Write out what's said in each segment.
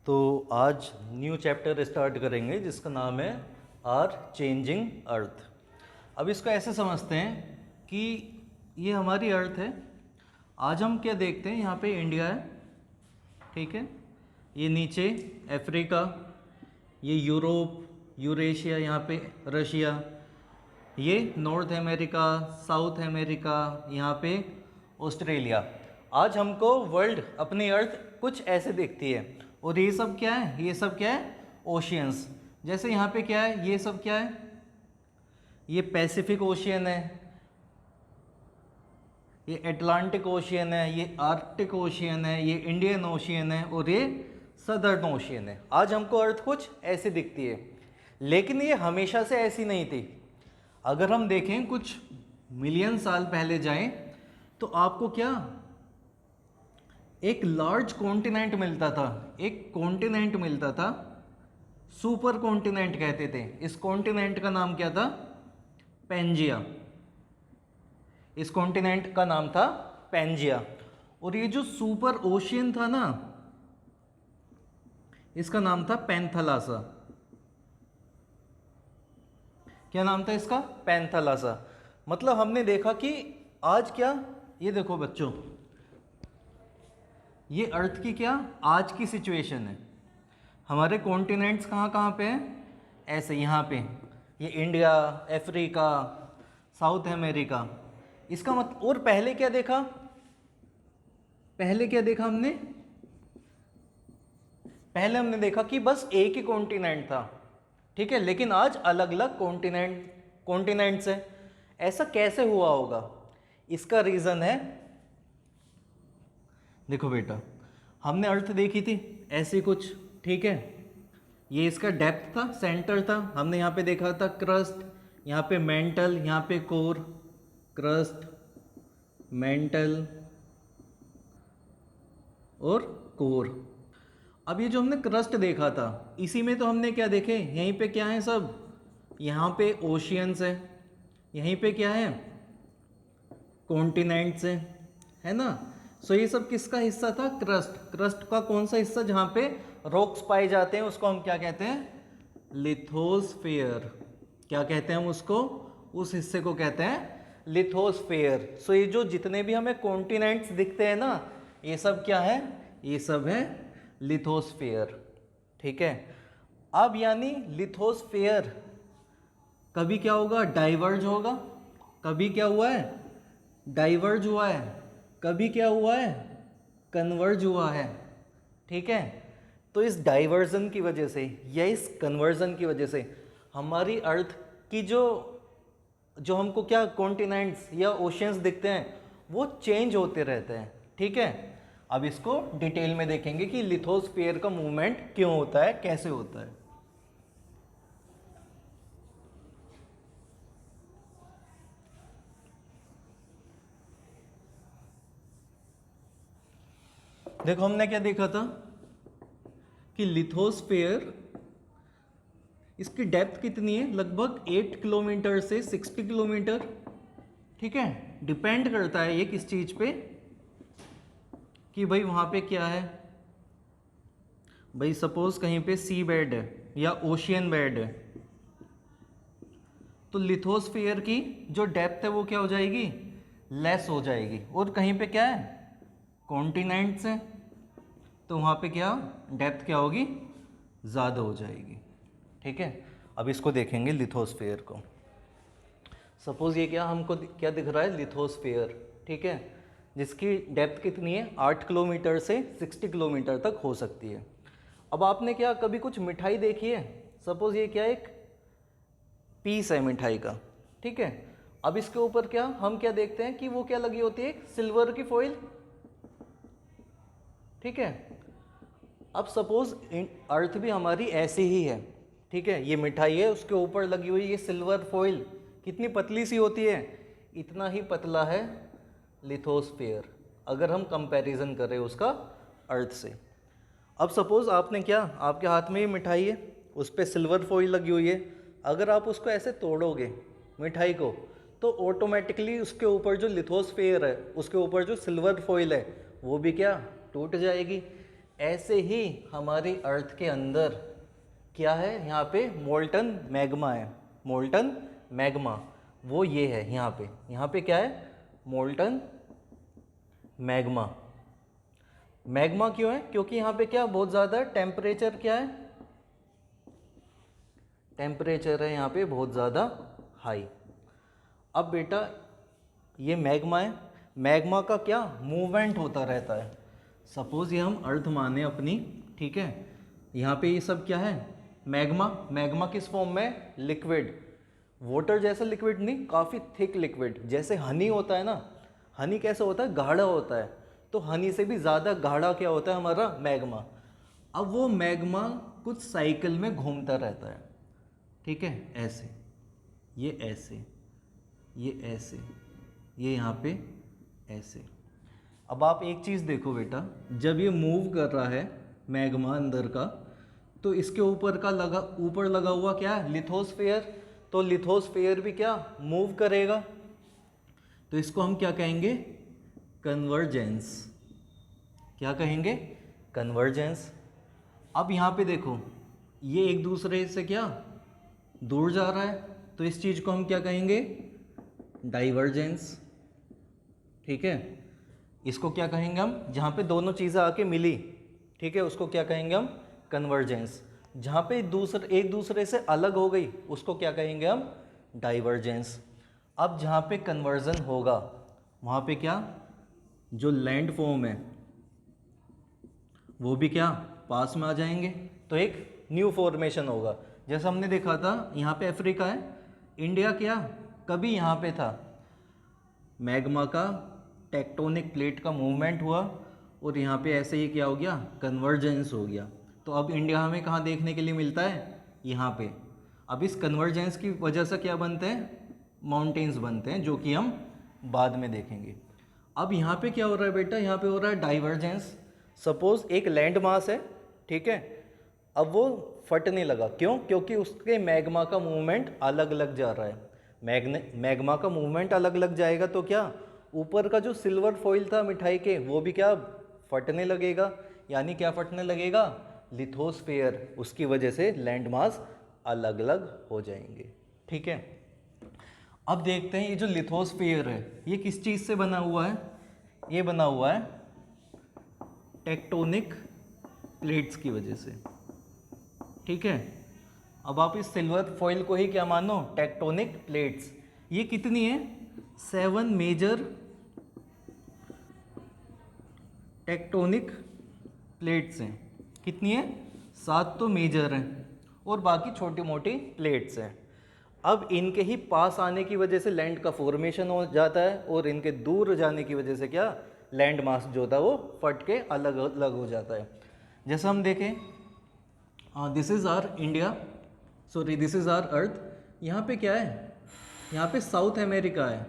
तो आज new chapter start करेंगे जिसका नाम है आर चेंजिंग अर्थ। अब इसको ऐसे समझते हैं कि ये हमारी अर्थ है। आज हम क्या देखते हैं, यहाँ पे इंडिया है, ठीक है, ये नीचे अफ्रीका, ये यूरोप, यूरेशिया, यहाँ पे रशिया, ये नॉर्थ अमेरिका, साउथ अमेरिका, यहाँ पे ऑस्ट्रेलिया। आज हमको वर्ल्ड, अपनी अर्थ कुछ ऐसे दिखती है। और ये सब क्या है, ये सब क्या है, ओशियंस। जैसे यहाँ पे क्या है, ये सब क्या है, ये पैसिफिक ओशियन है, ये अटलांटिक ओशियन है, ये आर्कटिक ओशियन है, ये इंडियन ओशियन है और ये सदर्न ओशियन है। आज हमको अर्थ कुछ ऐसी दिखती है, लेकिन ये हमेशा से ऐसी नहीं थी। अगर हम देखें कुछ मिलियन साल पहले जाएं तो आपको क्या एक लार्ज कॉन्टिनेंट मिलता था, एक कॉन्टिनेंट मिलता था, सुपर कॉन्टिनेंट कहते थे। इस कॉन्टिनेंट का नाम क्या था, पेंजिया। इस कॉन्टिनेंट का नाम था पेंजिया। और ये जो सुपर ओशियन था ना, इसका नाम था पैंथालासा। क्या नाम था इसका, पैंथालासा। मतलब हमने देखा कि आज क्या, ये देखो बच्चों, ये अर्थ की क्या आज की सिचुएशन है। हमारे कॉन्टिनेंट्स कहाँ कहाँ पे हैं, ऐसे यहाँ पे, ये इंडिया, अफ्रीका, साउथ अमेरिका। इसका मतलब, और पहले क्या देखा, पहले क्या देखा हमने, पहले हमने देखा कि बस एक ही कॉन्टिनेंट था, ठीक है, लेकिन आज अलग अलग कॉन्टिनेंट्स है। ऐसा कैसे हुआ होगा, इसका रीजन है, देखो बेटा, हमने अर्थ देखी थी ऐसी कुछ, ठीक है, ये इसका डेप्थ था, सेंटर था। हमने यहाँ पे देखा था क्रस्ट, यहाँ पे मेंटल, यहाँ पे कोर, क्रस्ट, मेंटल और कोर। अब ये जो हमने क्रस्ट देखा था, इसी में तो हमने क्या देखे, यहीं पे क्या है सब, यहाँ पे ओशियंस है, यहीं पे क्या है, कॉन्टिनेंट्स है ना। सो ये सब किसका हिस्सा था, क्रस्ट। क्रस्ट का कौन सा हिस्सा, जहाँ पे रॉक्स पाए जाते हैं, उसको हम क्या कहते हैं, लिथोस्फीयर। क्या कहते हैं हम उसको, उस हिस्से को कहते हैं लिथोस्फीयर। सो ये जो जितने भी हमें कॉन्टिनेंट्स दिखते हैं ना, ये सब क्या है, ये सब है लिथोस्फीयर, ठीक है। अब यानी लिथोस्फीयर कभी क्या होगा, डाइवर्ज होगा, कभी क्या हुआ है, डाइवर्ज हुआ है, कभी क्या हुआ है, कन्वर्ज हुआ है, ठीक है। तो इस डाइवर्जन की वजह से या इस कन्वर्जन की वजह से हमारी अर्थ की जो हमको क्या कॉन्टिनेंट्स या ओशियंस दिखते हैं, वो चेंज होते रहते हैं, ठीक है। अब इसको डिटेल में देखेंगे कि लिथोस्फीयर का मूवमेंट क्यों होता है, कैसे होता है। देखो हमने क्या देखा था कि लिथोस्फीयर, इसकी डेप्थ कितनी है, लगभग 8 किलोमीटर से 60 किलोमीटर, ठीक है। डिपेंड करता है ये किस चीज़ पे, कि भाई वहाँ पे क्या है, भाई सपोज कहीं पे सी बेड है या ओशियन बेड है, तो लिथोस्फीयर की जो डेप्थ है वो क्या हो जाएगी, लेस हो जाएगी। और कहीं पे क्या है, कॉन्टिनेंट्स है, तो वहाँ पे क्या डेप्थ क्या होगी, ज़्यादा हो जाएगी, ठीक है। अब इसको देखेंगे लिथोस्फीयर को। सपोज ये क्या हमको क्या दिख रहा है, लिथोस्फीयर, ठीक है, जिसकी डेप्थ कितनी है, 8 किलोमीटर से 60 किलोमीटर तक हो सकती है। अब आपने क्या कभी कुछ मिठाई देखी है, सपोज ये क्या एक पीस है मिठाई का, ठीक है। अब इसके ऊपर क्या हम क्या देखते हैं कि वो क्या लगी होती है, सिल्वर की फॉइल, ठीक है। अब सपोज अर्थ भी हमारी ऐसी ही है, ठीक है, ये मिठाई है, उसके ऊपर लगी हुई ये सिल्वर फॉइल कितनी पतली सी होती है, इतना ही पतला है लिथोस्फीयर, अगर हम कंपैरिजन करें उसका अर्थ से। अब सपोज आपने क्या, आपके हाथ में ये मिठाई है, उस पर सिल्वर फॉइल लगी हुई है, अगर आप उसको ऐसे तोड़ोगे मिठाई को, तो ऑटोमेटिकली उसके ऊपर जो लिथोस्फीयर है, उसके ऊपर जो सिल्वर फॉइल है, वो भी क्या टूट जाएगी। ऐसे ही हमारी अर्थ के अंदर क्या है, यहाँ पे मोल्टन मैग्मा है, मोल्टन मैग्मा, वो ये है यहाँ पे क्या है, मोल्टन मैग्मा। मैग्मा क्यों है, क्योंकि यहाँ पे क्या बहुत ज़्यादा टेम्परेचर, क्या है, टेम्परेचर है यहाँ पे बहुत ज़्यादा हाई। अब बेटा ये मैग्मा है, मैग्मा का क्या मूवमेंट होता रहता है। सपोज ये हम अर्थ माने अपनी, ठीक है, यहाँ पे ये सब क्या है, मैग्मा। मैग्मा किस फॉर्म में, लिक्विड, वाटर जैसा लिक्विड नहीं, काफ़ी थिक लिक्विड, जैसे हनी होता है ना, हनी कैसा होता है, गाढ़ा होता है, तो हनी से भी ज़्यादा गाढ़ा क्या होता है हमारा मैग्मा। अब वो मैग्मा कुछ साइकिल में घूमता रहता है, ठीक है, ऐसे, ये ऐसे, ये ऐसे, ये यहाँ पे ऐसे। अब आप एक चीज़ देखो बेटा, जब ये मूव कर रहा है मैग्मा अंदर का, तो इसके ऊपर का ऊपर लगा हुआ क्या है, लिथोस्फेयर, तो लिथोस्फेयर भी क्या मूव करेगा, तो इसको हम क्या कहेंगे, कन्वर्जेंस। क्या कहेंगे, कन्वर्जेंस। अब यहाँ पे देखो ये एक दूसरे से क्या दूर जा रहा है, तो इस चीज़ को हम क्या कहेंगे, डाइवर्जेंस, ठीक है। इसको क्या कहेंगे हम, जहाँ पे दोनों चीज़ें आके मिली, ठीक है, उसको क्या कहेंगे हम, कन्वर्जेंस। जहाँ पे एक दूसरे से अलग हो गई उसको क्या कहेंगे हम, डाइवर्जेंस। अब जहाँ पे कन्वर्जन होगा वहाँ पे क्या, जो लैंड फॉर्म है वो भी क्या पास में आ जाएंगे, तो एक न्यू फॉर्मेशन होगा। जैसा हमने देखा था यहाँ पे अफ्रीका है, इंडिया क्या कभी यहाँ पे था, मैग्मा का टेक्टोनिक प्लेट का मूवमेंट हुआ और यहाँ पे ऐसे ही क्या हो गया, कन्वर्जेंस हो गया। तो अब इंडिया हमें कहाँ देखने के लिए मिलता है, यहाँ पे। अब इस कन्वर्जेंस की वजह से क्या बनते हैं, माउंटेन्स बनते हैं, जो कि हम बाद में देखेंगे। अब यहाँ पे क्या हो रहा है बेटा, यहाँ पे हो रहा है डाइवर्जेंस। सपोज एक लैंड मास है, ठीक है, अब वो फटने लगा, क्यों, क्योंकि उसके मैग्मा का मूवमेंट अलग अलग जा रहा है। मैग्मा का मूवमेंट अलग अलग जाएगा तो क्या, ऊपर का जो सिल्वर फॉइल था मिठाई के वो भी क्या फटने लगेगा, यानी क्या फटने लगेगा, लिथोस्फेयर, उसकी वजह से लैंड मास अलग अलग हो जाएंगे, ठीक है। अब देखते हैं ये जो लिथोस्फेयर है ये किस चीज़ से बना हुआ है, ये बना हुआ है टेक्टोनिक प्लेट्स की वजह से, ठीक है। अब आप इस सिल्वर फॉइल को ही क्या मानो, टेक्टोनिक प्लेट्स। ये कितनी है, 7 मेजर टेक्टोनिक प्लेट्स हैं। कितनी है, 7 तो मेजर हैं और बाकी छोटी मोटी प्लेट्स हैं। अब इनके ही पास आने की वजह से लैंड का फॉर्मेशन हो जाता है और इनके दूर जाने की वजह से क्या, लैंड मास जो होता है वो फट के अलग अलग हो जाता है। जैसा हम देखें, this is our India, sorry this is our earth. यहाँ पे क्या है, यहाँ पे साउथ अमेरिका है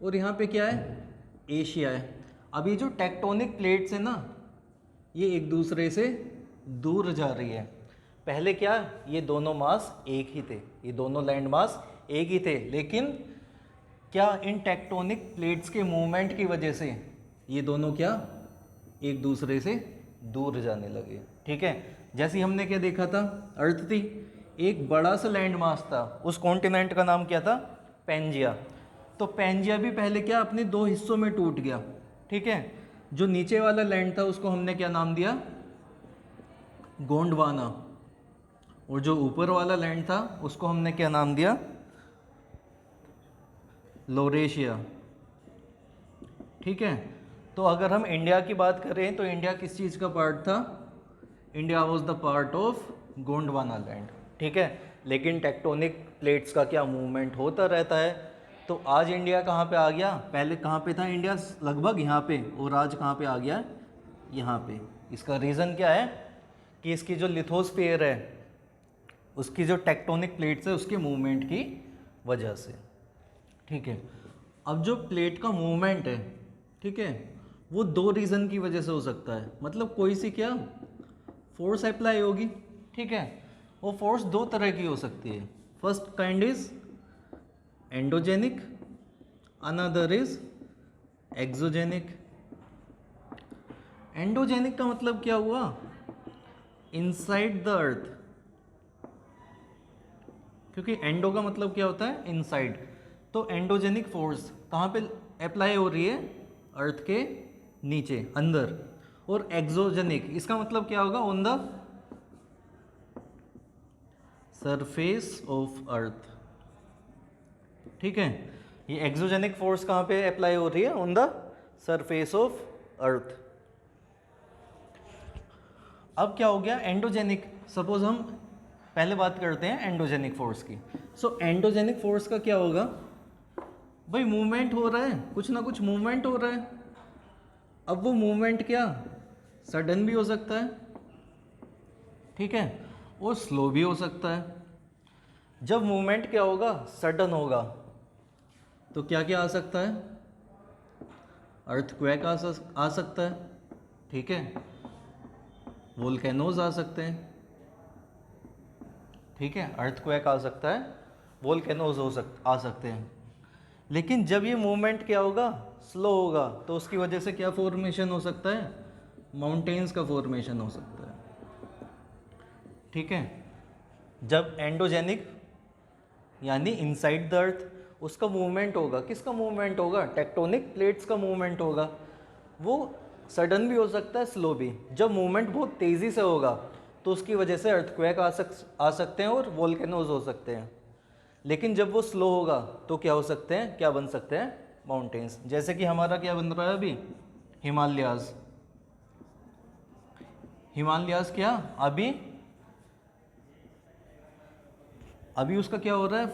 और यहाँ पे क्या है, एशिया है। अब ये जो टेक्टोनिक प्लेट्स है ना, ये एक दूसरे से दूर जा रही है। पहले क्या, ये दोनों मास एक ही थे, ये दोनों लैंड मास एक ही थे, लेकिन क्या इन टेक्टोनिक प्लेट्स के मूवमेंट की वजह से ये दोनों क्या एक दूसरे से दूर जाने लगे, ठीक है। जैसे हमने क्या देखा था, अर्थ थी, एक बड़ा सा लैंड मास था, उस कॉन्टिनेंट का नाम क्या था, पेंजिया। तो पेंजिया भी पहले क्या अपने 2 हिस्सों में टूट गया, ठीक है। जो नीचे वाला लैंड था उसको हमने क्या नाम दिया, गोंडवाना, और जो ऊपर वाला लैंड था उसको हमने क्या नाम दिया, लोरेशिया, ठीक है। तो अगर हम इंडिया की बात करें तो इंडिया किस चीज़ का पार्ट था, India was the part of Gondwana land, ठीक है। लेकिन टेक्टोनिक प्लेट्स का क्या मूवमेंट होता रहता है, तो आज इंडिया कहाँ पे आ गया, पहले कहाँ पे था इंडिया, लगभग यहाँ पे, और आज कहाँ पे आ गया, यहाँ पे। इसका रीज़न क्या है कि इसकी जो लिथोस्फीयर है, उसकी जो टेक्टोनिक प्लेट्स है उसके मूवमेंट की वजह से, ठीक है। अब जो प्लेट का मूवमेंट है, ठीक है, वो 2 रीज़न की वजह से हो सकता है। मतलब कोई सी क्या फोर्स अप्लाई होगी, ठीक है। वो फोर्स 2 तरह की हो सकती है। First kind is endogenic, another is exogenic. Endogenic का मतलब क्या हुआ, इनसाइड द अर्थ, क्योंकि एंडो का मतलब क्या होता है इनसाइड, तो एंडोजेनिक फोर्स कहाँ पे अप्लाई हो रही है, अर्थ के नीचे अंदर, और एक्सोजेनिक इसका मतलब क्या होगा, on the surface of earth. ठीक है, ये एक्सोजेनिक फोर्स कहाँ पे अप्लाई हो रही है, on the surface of earth. अब क्या हो गया एंडोजेनिक, सपोज हम पहले बात करते हैं एंडोजेनिक फोर्स की। सो एंडोजेनिक फोर्स का क्या होगा भाई, मूवमेंट हो रहा है, कुछ ना कुछ मूवमेंट हो रहा है। अब वो मूवमेंट क्या सडन भी हो सकता है, ठीक है, और स्लो भी हो सकता है। जब मूवमेंट क्या होगा सडन होगा तो क्या क्या आ सकता है, अर्थक्वेक आ सकता है, ठीक है, वोल्केनोज आ सकते हैं, ठीक है, अर्थक्वेक आ सकता है, वोल्केनोज आ सकते हैं। लेकिन जब ये मूवमेंट क्या होगा स्लो होगा तो उसकी वजह से क्या फॉर्मेशन हो सकता है, माउंटेन्स का फॉर्मेशन हो सकता है, ठीक है। जब एंडोजेनिक यानी इनसाइड द अर्थ उसका मूवमेंट होगा, किसका मूवमेंट होगा, टेक्टोनिक प्लेट्स का मूवमेंट होगा, वो सडन भी हो सकता है स्लो भी। जब मूवमेंट बहुत तेज़ी से होगा तो उसकी वजह से अर्थक्वेक आ सकते हैं और वोल्केनोज हो सकते हैं। लेकिन जब वो स्लो होगा तो क्या हो सकते हैं, क्या बन सकते हैं, माउंटेन्स, जैसे कि हमारा क्या बन रहा है अभी, हिमालयाज। हिमालयाज क्या अभी उसका क्या हो रहा है,